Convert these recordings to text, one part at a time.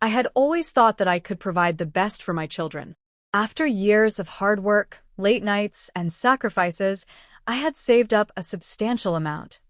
I had always thought that I could provide the best for my children. After years of hard work, late nights, and sacrifices, I had saved up a substantial amount.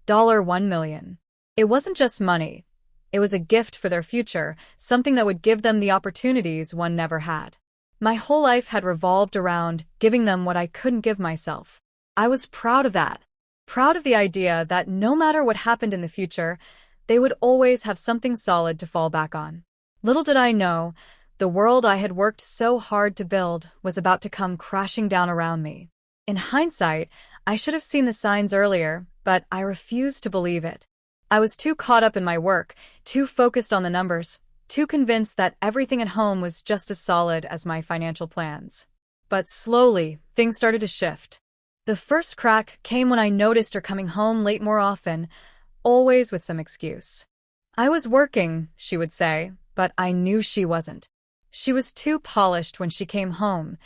$1 million. It wasn't just money. It was a gift for their future, something that would give them the opportunities one never had. My whole life had revolved around giving them what I couldn't give myself. I was proud of that. Proud of the idea that no matter what happened in the future, they would always have something solid to fall back on. Little did I know, the world I had worked so hard to build was about to come crashing down around me. In hindsight, I should have seen the signs earlier, but I refused to believe it. I was too caught up in my work, too focused on the numbers, too convinced that everything at home was just as solid as my financial plans. But slowly, things started to shift. The first crack came when I noticed her coming home late more often, always with some excuse. I was working, she would say, but I knew she wasn't. She was too polished when she came home,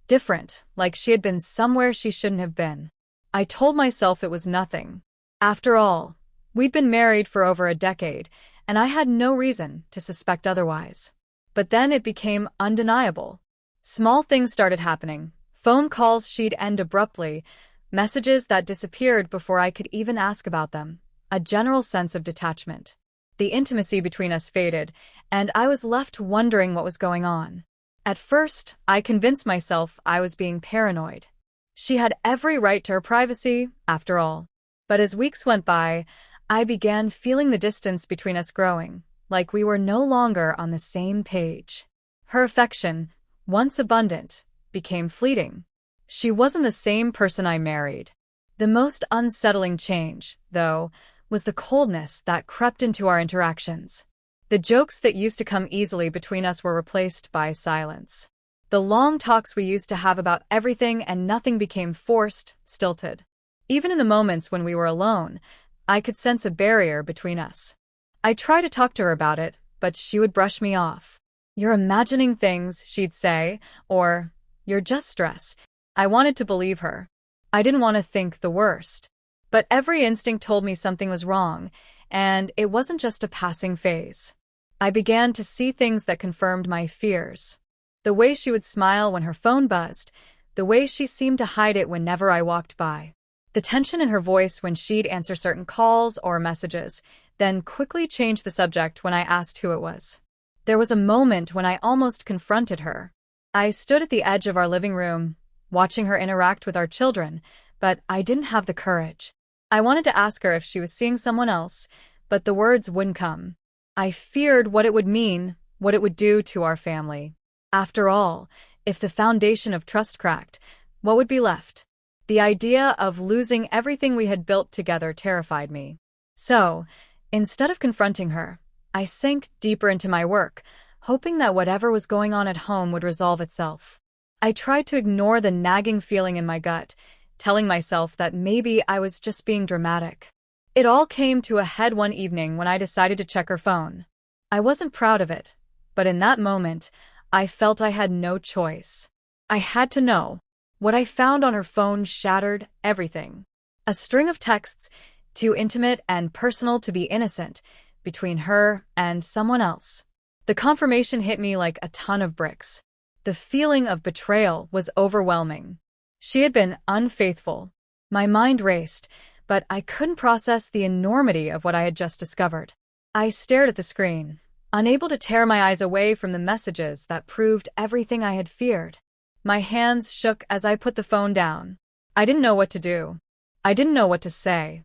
different, like she had been somewhere she shouldn't have been. I told myself it was nothing. After all, we'd been married for over a decade, and I had no reason to suspect otherwise. But then it became undeniable. Small things started happening. Phone calls she'd end abruptly, messages that disappeared before I could even ask about them, a general sense of detachment. The intimacy between us faded, and I was left wondering what was going on. At first, I convinced myself I was being paranoid. She had every right to her privacy, after all. But as weeks went by, I began feeling the distance between us growing, like we were no longer on the same page. Her affection, once abundant, became fleeting. She wasn't the same person I married. The most unsettling change, though, was the coldness that crept into our interactions. The jokes that used to come easily between us were replaced by silence. The long talks we used to have about everything and nothing became forced, stilted. Even in the moments when we were alone, I could sense a barrier between us. I tried to talk to her about it, but she would brush me off. "You're imagining things," she'd say, or, "You're just stressed." I wanted to believe her. I didn't want to think the worst. But every instinct told me something was wrong, and it wasn't just a passing phase. I began to see things that confirmed my fears. The way she would smile when her phone buzzed, the way she seemed to hide it whenever I walked by. The tension in her voice when she'd answer certain calls or messages, then quickly change the subject when I asked who it was. There was a moment when I almost confronted her. I stood at the edge of our living room, watching her interact with our children, but I didn't have the courage. I wanted to ask her if she was seeing someone else, but the words wouldn't come. I feared what it would mean, what it would do to our family. After all, if the foundation of trust cracked, what would be left? The idea of losing everything we had built together terrified me. So, instead of confronting her, I sank deeper into my work, hoping that whatever was going on at home would resolve itself. I tried to ignore the nagging feeling in my gut, telling myself that maybe I was just being dramatic. It all came to a head one evening when I decided to check her phone. I wasn't proud of it, but in that moment, I felt I had no choice. I had to know. What I found on her phone shattered everything. A string of texts, too intimate and personal to be innocent, between her and someone else. The confirmation hit me like a ton of bricks. The feeling of betrayal was overwhelming. She had been unfaithful. My mind raced, but I couldn't process the enormity of what I had just discovered. I stared at the screen, unable to tear my eyes away from the messages that proved everything I had feared. My hands shook as I put the phone down. I didn't know what to do. I didn't know what to say.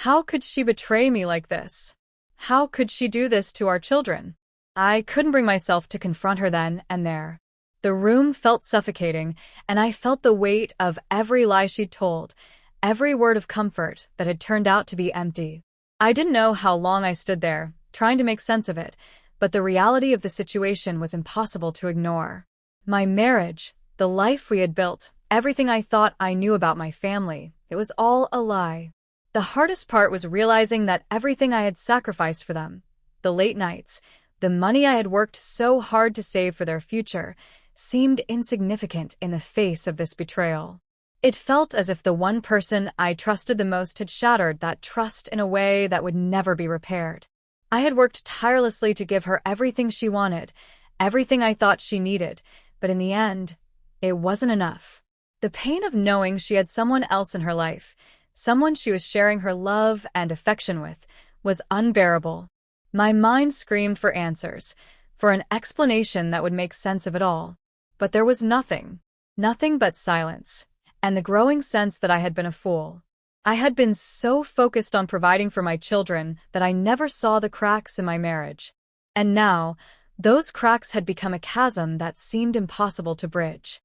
How could she betray me like this? How could she do this to our children? I couldn't bring myself to confront her then and there. The room felt suffocating, and I felt the weight of every lie she'd told, every word of comfort that had turned out to be empty. I didn't know how long I stood there, trying to make sense of it, but the reality of the situation was impossible to ignore. My marriage, the life we had built, everything I thought I knew about my family, it was all a lie. The hardest part was realizing that everything I had sacrificed for them, the late nights, the money I had worked so hard to save for their future, seemed insignificant in the face of this betrayal. It felt as if the one person I trusted the most had shattered that trust in a way that would never be repaired. I had worked tirelessly to give her everything she wanted, everything I thought she needed, but in the end, it wasn't enough. The pain of knowing she had someone else in her life, someone she was sharing her love and affection with, was unbearable. My mind screamed for answers, for an explanation that would make sense of it all. But there was nothing, nothing but silence, and the growing sense that I had been a fool. I had been so focused on providing for my children that I never saw the cracks in my marriage. And now, those cracks had become a chasm that seemed impossible to bridge.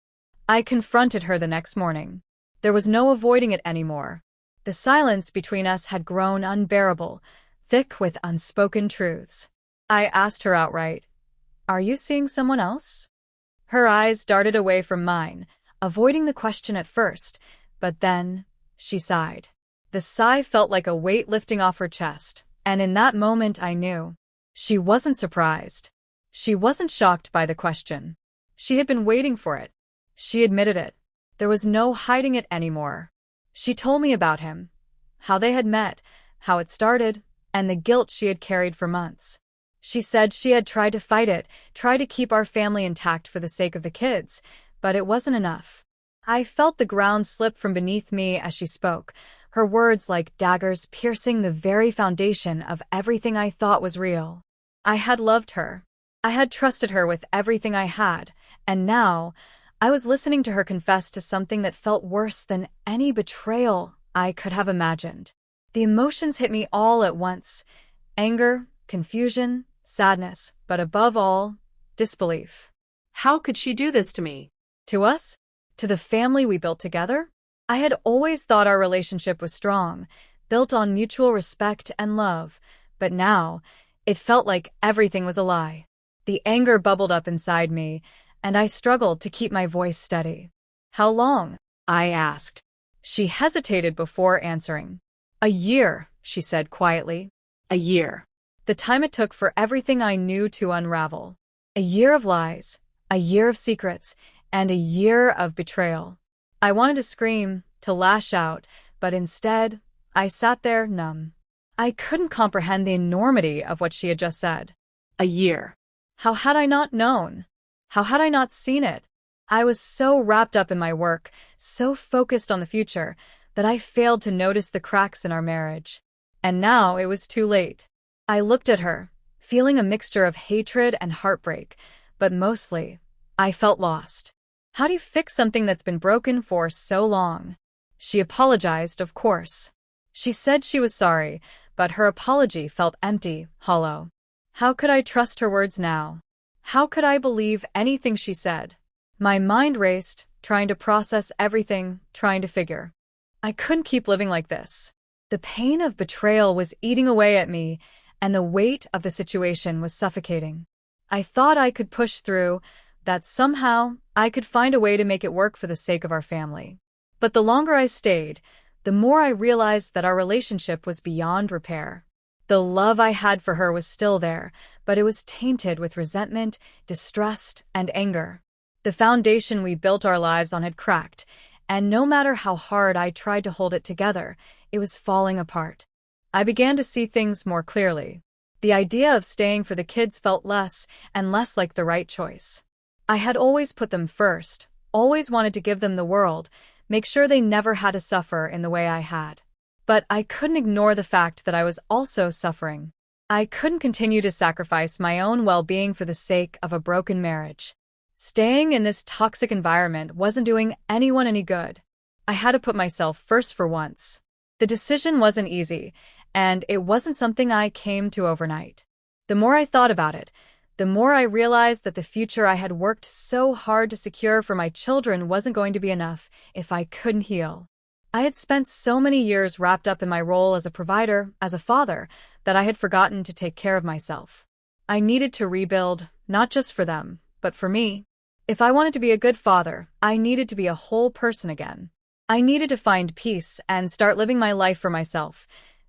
I confronted her the next morning. There was no avoiding it anymore. The silence between us had grown unbearable, thick with unspoken truths. I asked her outright, "Are you seeing someone else?" Her eyes darted away from mine, avoiding the question at first, but then she sighed. The sigh felt like a weight lifting off her chest, and in that moment I knew. She wasn't surprised. She wasn't shocked by the question. She had been waiting for it. She admitted it. There was no hiding it anymore. She told me about him, how they had met, how it started, and the guilt she had carried for months. She said she had tried to fight it, tried to keep our family intact for the sake of the kids, but it wasn't enough. I felt the ground slip from beneath me as she spoke, her words like daggers piercing the very foundation of everything I thought was real. I had loved her. I had trusted her with everything I had, and now I was listening to her confess to something that felt worse than any betrayal I could have imagined. The emotions hit me all at once: anger, confusion, sadness, but above all, disbelief. How could she do this to me? To us? To the family we built together? I had always thought our relationship was strong, built on mutual respect and love, but now it felt like everything was a lie. The anger bubbled up inside me, and I struggled to keep my voice steady. "How long?" I asked. She hesitated before answering. "A year," she said quietly. A year. The time it took for everything I knew to unravel. A year of lies, a year of secrets, and a year of betrayal. I wanted to scream, to lash out, but instead, I sat there numb. I couldn't comprehend the enormity of what she had just said. A year. How had I not known? How had I not seen it? I was so wrapped up in my work, so focused on the future, that I failed to notice the cracks in our marriage. And now it was too late. I looked at her, feeling a mixture of hatred and heartbreak, but mostly, I felt lost. How do you fix something that's been broken for so long? She apologized, of course. She said she was sorry, but her apology felt empty, hollow. How could I trust her words now? How could I believe anything she said? My mind raced, trying to process everything, trying to figure. I couldn't keep living like this. The pain of betrayal was eating away at me, and the weight of the situation was suffocating. I thought I could push through, that somehow I could find a way to make it work for the sake of our family. But the longer I stayed, the more I realized that our relationship was beyond repair. The love I had for her was still there, but it was tainted with resentment, distrust, and anger. The foundation we built our lives on had cracked, and no matter how hard I tried to hold it together, it was falling apart. I began to see things more clearly. The idea of staying for the kids felt less and less like the right choice. I had always put them first, always wanted to give them the world, make sure they never had to suffer in the way I had. But I couldn't ignore the fact that I was also suffering. I couldn't continue to sacrifice my own well-being for the sake of a broken marriage. Staying in this toxic environment wasn't doing anyone any good. I had to put myself first for once. The decision wasn't easy, and it wasn't something I came to overnight. The more I thought about it, the more I realized that the future I had worked so hard to secure for my children wasn't going to be enough if I couldn't heal. I had spent so many years wrapped up in my role as a provider, as a father, that I had forgotten to take care of myself. I needed to rebuild, not just for them, but for me. If I wanted to be a good father, I needed to be a whole person again. I needed to find peace and start living my life for myself,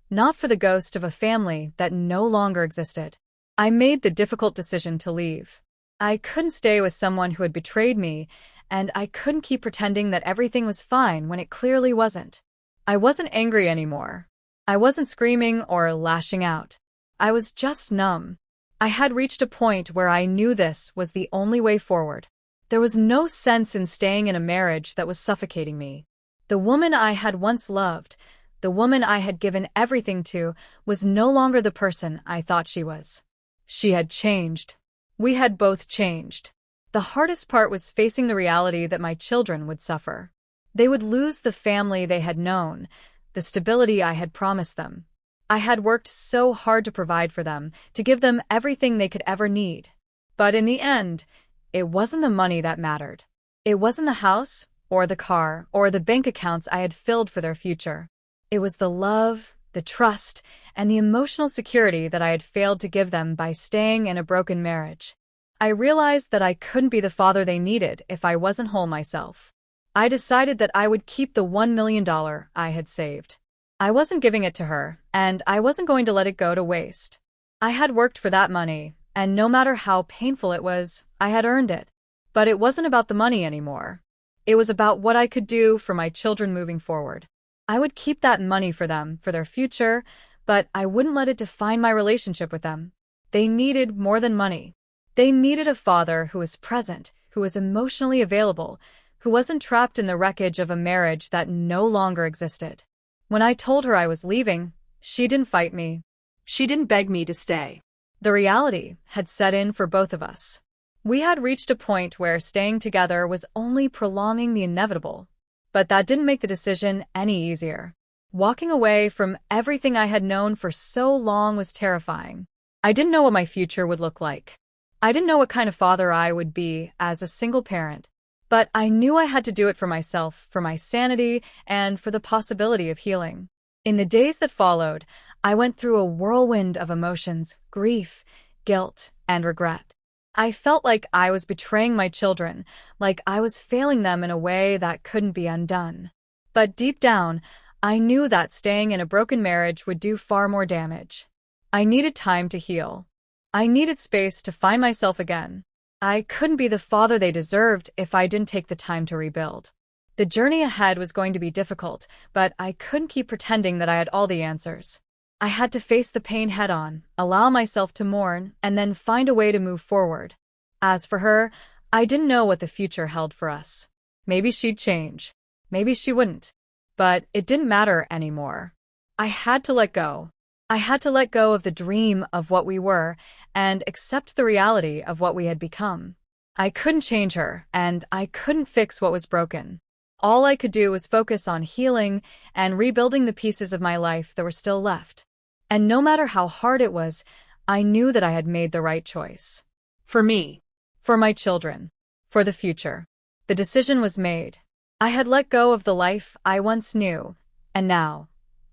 not for the ghost of a family that no longer existed. I made the difficult decision to leave. I couldn't stay with someone who had betrayed me, and I couldn't keep pretending that everything was fine when it clearly wasn't. I wasn't angry anymore. I wasn't screaming or lashing out. I was just numb. I had reached a point where I knew this was the only way forward. There was no sense in staying in a marriage that was suffocating me. The woman I had once loved, the woman I had given everything to, was no longer the person I thought she was. She had changed. We had both changed. The hardest part was facing the reality that my children would suffer. They would lose the family they had known, the stability I had promised them. I had worked so hard to provide for them, to give them everything they could ever need. But in the end, it wasn't the money that mattered. It wasn't the house, or the car, or the bank accounts I had filled for their future. It was the love, the trust, and the emotional security that I had failed to give them by staying in a broken marriage. I realized that I couldn't be the father they needed if I wasn't whole myself. I decided that I would keep the $1 million I had saved. I wasn't giving it to her, and I wasn't going to let it go to waste. I had worked for that money, and no matter how painful it was, I had earned it. But it wasn't about the money anymore. It was about what I could do for my children moving forward. I would keep that money for them, for their future, but I wouldn't let it define my relationship with them. They needed more than money. They needed a father who was present, who was emotionally available, who wasn't trapped in the wreckage of a marriage that no longer existed. When I told her I was leaving, she didn't fight me. She didn't beg me to stay. The reality had set in for both of us. We had reached a point where staying together was only prolonging the inevitable. But that didn't make the decision any easier. Walking away from everything I had known for so long was terrifying. I didn't know what my future would look like. I didn't know what kind of father I would be as a single parent. But I knew I had to do it for myself, for my sanity, and for the possibility of healing. In the days that followed, I went through a whirlwind of emotions, grief, guilt, and regret. I felt like I was betraying my children, like I was failing them in a way that couldn't be undone. But deep down, I knew that staying in a broken marriage would do far more damage. I needed time to heal. I needed space to find myself again. I couldn't be the father they deserved if I didn't take the time to rebuild. The journey ahead was going to be difficult, but I couldn't keep pretending that I had all the answers. I had to face the pain head-on, allow myself to mourn, and then find a way to move forward. As for her, I didn't know what the future held for us. Maybe she'd change. Maybe she wouldn't. But it didn't matter anymore. I had to let go. I had to let go of the dream of what we were and accept the reality of what we had become. I couldn't change her, and I couldn't fix what was broken. All I could do was focus on healing and rebuilding the pieces of my life that were still left. And no matter how hard it was, I knew that I had made the right choice. For me. For my children. For the future. The decision was made. I had let go of the life I once knew, and now,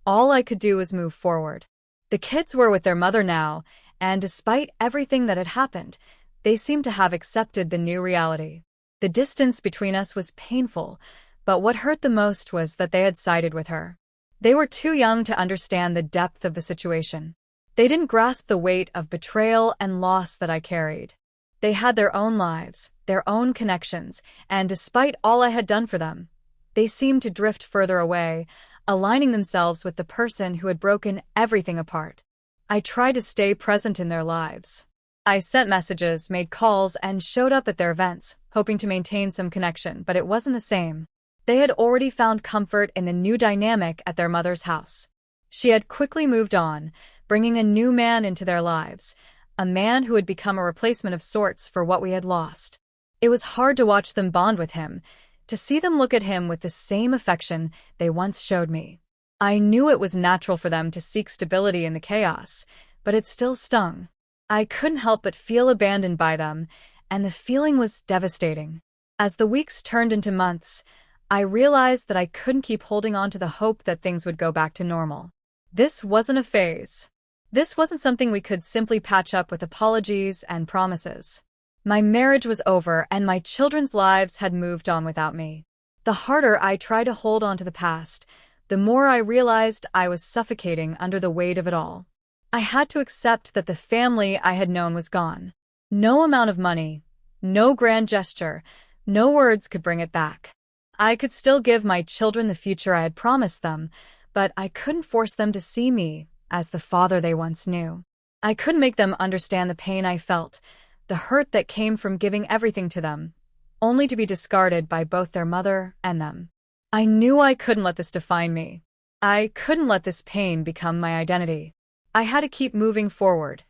all I could do was move forward. The kids were with their mother now, and despite everything that had happened, they seemed to have accepted the new reality. The distance between us was painful, but what hurt the most was that they had sided with her. They were too young to understand the depth of the situation. They didn't grasp the weight of betrayal and loss that I carried. They had their own lives, their own connections, and despite all I had done for them, they seemed to drift further away, aligning themselves with the person who had broken everything apart. I tried to stay present in their lives. I sent messages, made calls, and showed up at their events, hoping to maintain some connection, but it wasn't the same. They had already found comfort in the new dynamic at their mother's house. She had quickly moved on, bringing a new man into their lives, a man who had become a replacement of sorts for what we had lost. It was hard to watch them bond with him, to see them look at him with the same affection they once showed me. I knew it was natural for them to seek stability in the chaos, but it still stung. I couldn't help but feel abandoned by them, and the feeling was devastating. As the weeks turned into months, I realized that I couldn't keep holding on to the hope that things would go back to normal. This wasn't a phase. This wasn't something we could simply patch up with apologies and promises. My marriage was over, and my children's lives had moved on without me. The harder I tried to hold on to the past, the more I realized I was suffocating under the weight of it all. I had to accept that the family I had known was gone. No amount of money, no grand gesture, no words could bring it back. I could still give my children the future I had promised them, but I couldn't force them to see me as the father they once knew. I couldn't make them understand the pain I felt, the hurt that came from giving everything to them, only to be discarded by both their mother and them. I knew I couldn't let this define me. I couldn't let this pain become my identity. I had to keep moving forward,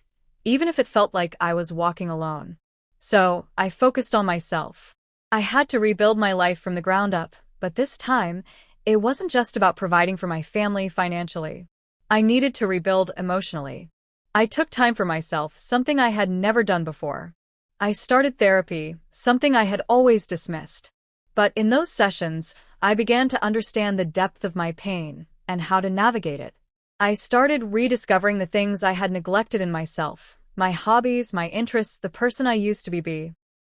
even if it felt like I was walking alone. So, I focused on myself. I had to rebuild my life from the ground up, but this time, it wasn't just about providing for my family financially. I needed to rebuild emotionally. I took time for myself, something I had never done before. I started therapy, something I had always dismissed. But in those sessions, I began to understand the depth of my pain and how to navigate it. I started rediscovering the things I had neglected in myself, my hobbies, my interests, the person I used to be.